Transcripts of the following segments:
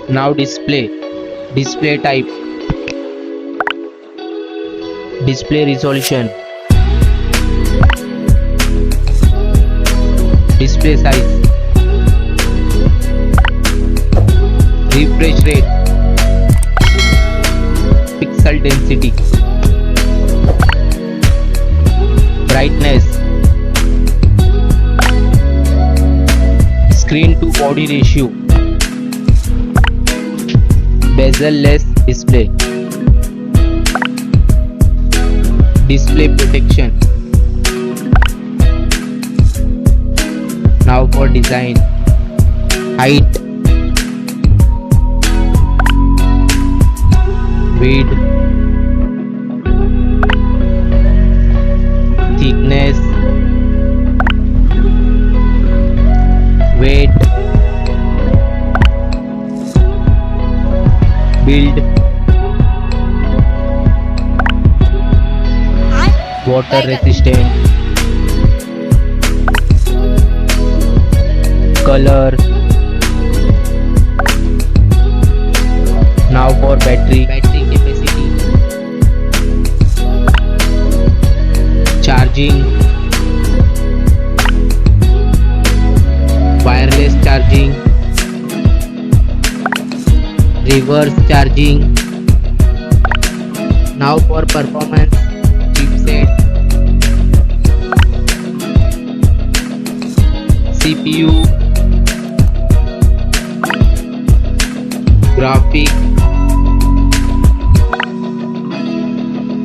Now display type, display resolution, display size, refresh rate, pixel density, brightness, screen to body ratio, bezel-less display, display protection. Now for design, height, width, thickness, weight, build, water resistant, color. Now for battery capacity, charging, wireless charging, reverse charging. Now for performance, chipset, CPU, graphic,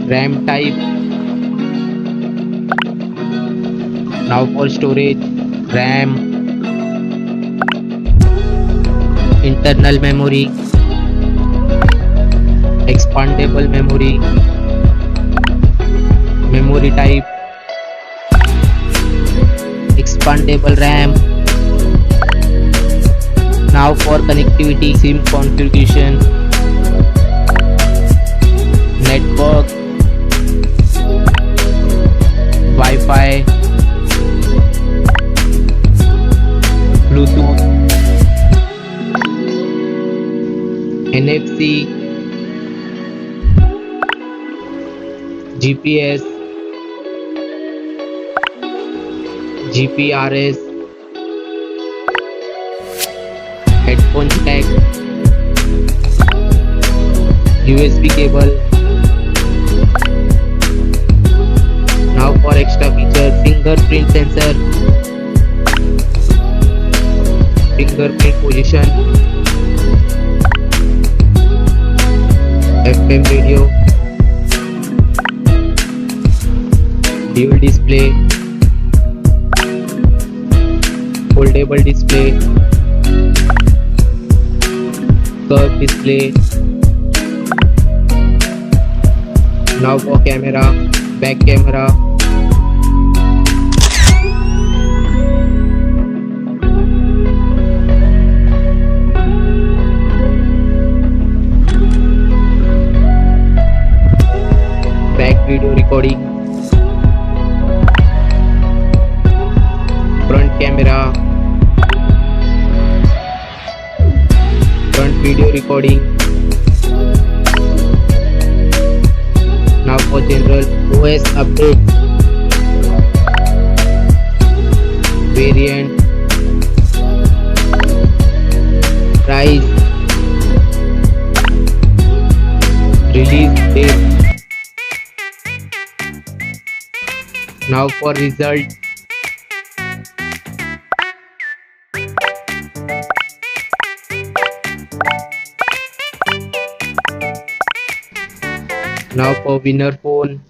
RAM type. Now for storage, RAM, internal memory, expandable memory, memory type, expandable RAM. Now for connectivity, SIM configuration, network, Wi-Fi, Bluetooth, NFC, GPS, GPRS, headphone jack, USB cable. Now for extra feature, fingerprint sensor, fingerprint position, FM radio, dual display, foldable display, curved display. Now for camera, back camera, back video recording, front camera, front video recording. Now for general OS update, variant, price, release date. Now for result, now for winner phone,